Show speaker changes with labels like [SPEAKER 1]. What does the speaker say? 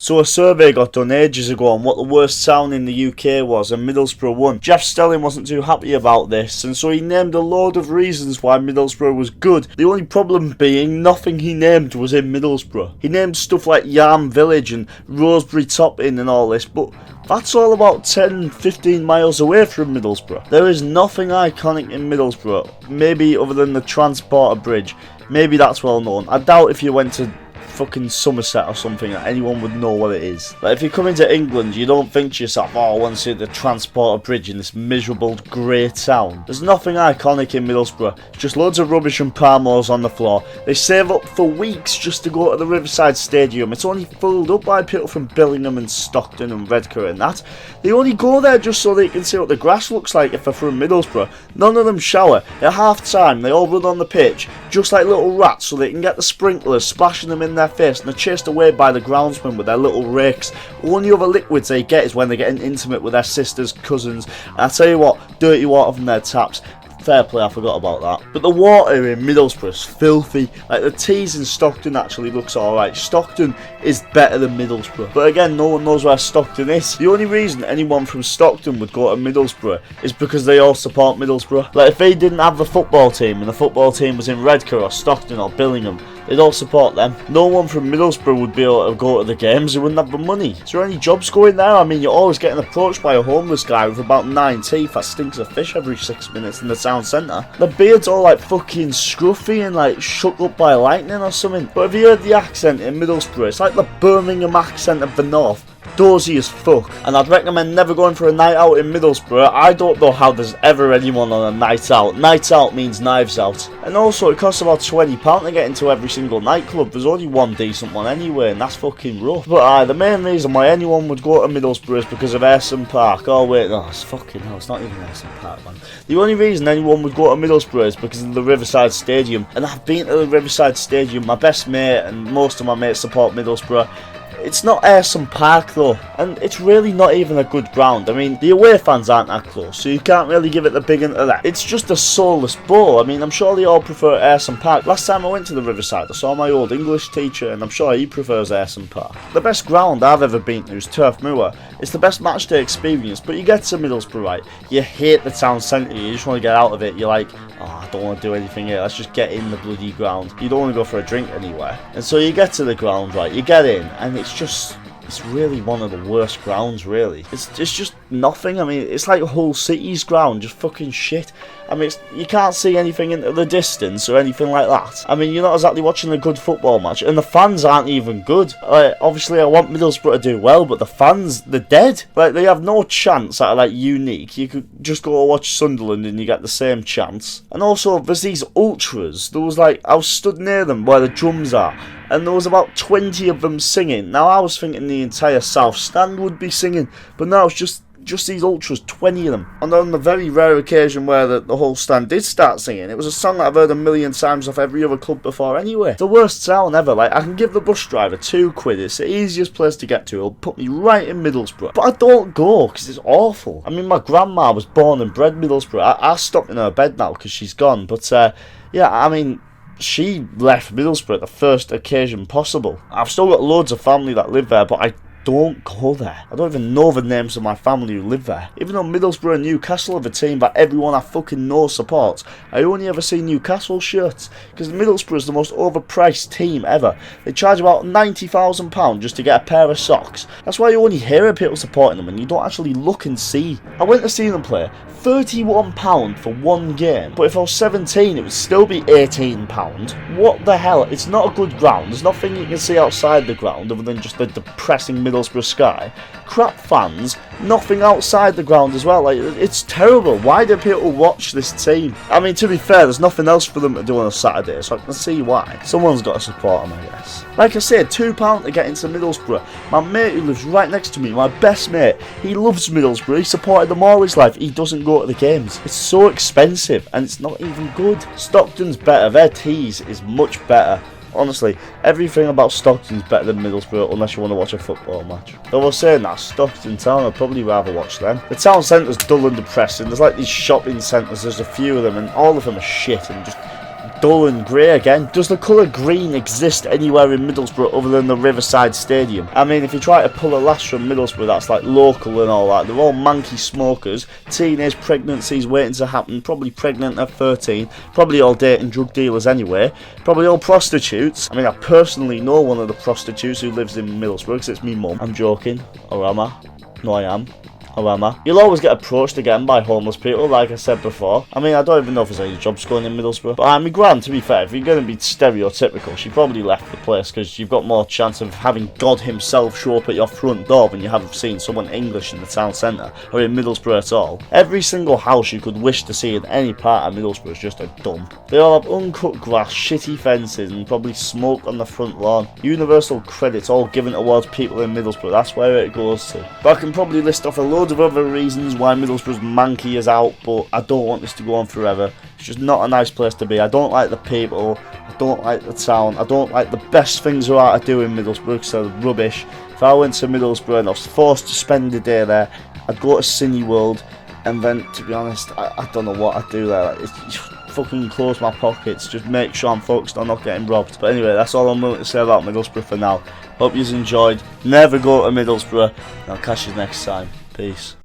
[SPEAKER 1] So a survey got done ages ago on what the worst town in the UK was, and Middlesbrough won. Jeff Stelling wasn't too happy about this, and so he named a load of reasons why Middlesbrough was good. The only problem being nothing he named was in Middlesbrough. He named stuff like Yarm Village and Rosebery Top Inn and all this, but that's all about 10-15 miles away from Middlesbrough. There is nothing iconic in Middlesbrough, maybe other than the Transporter Bridge. Maybe that's well known. I doubt if you went to fucking Somerset or something that anyone would know what it is. Like, if you come into England, you don't think to yourself, oh, I want to see the Transporter Bridge in this miserable grey town. There's nothing iconic in Middlesbrough, just loads of rubbish and palmos on the floor. They save up for weeks just to go to the Riverside Stadium. It's only filled up by people from Billingham and Stockton and Redcar and that. They only go there just so they can see what the grass looks like if they're from Middlesbrough. None of them shower. At half time, they all run on the pitch just like little rats so they can get the sprinklers splashing them in their face, and they're chased away by the groundsmen with their little rakes. Only other liquids they get is when they're getting intimate with their sisters, cousins, and I tell you what, dirty water from their taps. Fair play, I forgot about that. But the water in Middlesbrough is filthy. Like, the teas in Stockton actually looks alright. Stockton is better than Middlesbrough. But again, no one knows where Stockton is. The only reason anyone from Stockton would go to Middlesbrough is because they all support Middlesbrough. Like, if they didn't have the football team and the football team was in Redcar or Stockton or Billingham, they'd all support them. No one from Middlesbrough would be able to go to the games. They wouldn't have the money. Is there any jobs going there? I mean, you're always getting approached by a homeless guy with about 9 teeth that stinks of fish every 6 minutes in the town centre. The beard's all like fucking scruffy and like shook up by lightning or something. But have you heard the accent in Middlesbrough? It's like the Birmingham accent of the north. Dozy as fuck, and I'd recommend never going for a night out in Middlesbrough. I don't know how there's ever anyone on a night out. Night out means knives out. And also, it costs about £20 to get into every single nightclub. There's only one decent one anyway, and that's fucking rough. But the main reason why anyone would go to Middlesbrough is because of Ayresome Park. Oh wait, no, it's fucking hell, it's not even Ayresome Park, man. The only reason anyone would go to Middlesbrough is because of the Riverside Stadium. And I've been to the Riverside Stadium. My best mate and most of my mates support Middlesbrough. It's not Ayresome Park though, and it's really not even a good ground. I mean, the away fans aren't that close, so you can't really give it the big into that. It's just a soulless ball. I mean, I'm sure they all prefer Ayresome Park. Last time I went to the Riverside, I saw my old English teacher, and I'm sure he prefers Ayresome Park. The best ground I've ever been to is Turf Moor. It's the best match day experience, but you get to Middlesbrough, right? You hate the town centre, you just want to get out of it. You're like, oh, I don't want to do anything here, let's just get in the bloody ground. You don't want to go for a drink anywhere. And so you get to the ground, right? You get in, and it's really one of the worst grounds, really. It's just nothing. I mean, it's like Hull City's ground, just fucking shit. I mean, you can't see anything into the distance or anything like that. I mean, you're not exactly watching a good football match, and the fans aren't even good. Obviously, I want Middlesbrough to do well, but the fans, they're dead. Like, they have no chance that are, like, unique. You could just go watch Sunderland and you get the same chance. And also, there's these ultras. There was, like, I was stood near them where the drums are, and there was about 20 of them singing. Now, I was thinking the entire South Stand would be singing, but no, it's just these ultras, 20 of them. And on the very rare occasion where the whole stand did start singing, it was a song that I've heard a million times off every other club before anyway. The worst town ever. Like, I can give the bus driver £2. It's the easiest place to get to. It'll put me right in Middlesbrough. But I don't go, because it's awful. I mean, my grandma was born and bred Middlesbrough. I stopped in her bed now, because she's gone. But, yeah, I mean, she left Middlesbrough at the first occasion possible. I've still got loads of family that live there, but I don't go there. I don't even know the names of my family who live there. Even though Middlesbrough and Newcastle have a team that everyone I fucking know supports, I only ever see Newcastle shirts, because Middlesbrough is the most overpriced team ever. They charge about £90,000 just to get a pair of socks. That's why you only hear of people supporting them and you don't actually look and see. I went to see them play. £31 for one game, but if I was 17 it would still be £18. What the hell? It's not a good ground. There's nothing you can see outside the ground other than just the depressing Middlesbrough sky. Crap fans, nothing outside the ground as well. Like, it's terrible. Why do people watch this team? I mean, to be fair, there's nothing else for them to do on a Saturday, so I can see why. Someone's got to support them, I guess. Like I said, £2 to get into Middlesbrough. My mate who lives right next to me, my best mate, he loves Middlesbrough. He supported them all his life. He doesn't go to the games. It's so expensive and it's not even good. Stockton's better. Their teas is much better. Honestly, everything about Stockton's better than Middlesbrough unless you want to watch a football match. Though I was saying that, Stockton Town, I'd probably rather watch them. The town centre's dull and depressing. There's like these shopping centres, there's a few of them, and all of them are shit and just dull and grey again. Does the colour green exist anywhere in Middlesbrough other than the Riverside Stadium? I mean, if you try to pull a lass from Middlesbrough that's like local and all that, they're all manky smokers, teenage pregnancies waiting to happen, probably pregnant at 13, probably all dating drug dealers anyway, probably all prostitutes. I mean, I personally know one of the prostitutes who lives in Middlesbrough because it's me mum. I'm joking, or am I? No, I am. Or am I? You'll always get approached again by homeless people, like I said before. I mean, I don't even know if there's any jobs going in Middlesbrough. But I mean, Gran, to be fair, if you're going to be stereotypical, she probably left the place because you've got more chance of having God himself show up at your front door than you have of seeing someone English in the town centre, or in Middlesbrough at all. Every single house you could wish to see in any part of Middlesbrough is just a dump. They all have uncut grass, shitty fences, and probably smoke on the front lawn. Universal credits all given towards people in Middlesbrough, that's where it goes to. But I can probably list off a load of other reasons why Middlesbrough's manky is out, but I don't want this to go on forever. It's just not a nice place to be. I don't like the people, I don't like the town, I don't like the best things there are to do in Middlesbrough because they're rubbish. If I went to Middlesbrough and I was forced to spend a day there, I'd go to Cineworld, and then, to be honest, I don't know what I'd do there. Like, it's fucking close my pockets, just make sure I'm focused on not getting robbed. But anyway, that's all I'm willing to say about Middlesbrough for now. Hope you've enjoyed. Never go to Middlesbrough, and I'll catch you next time. Peace.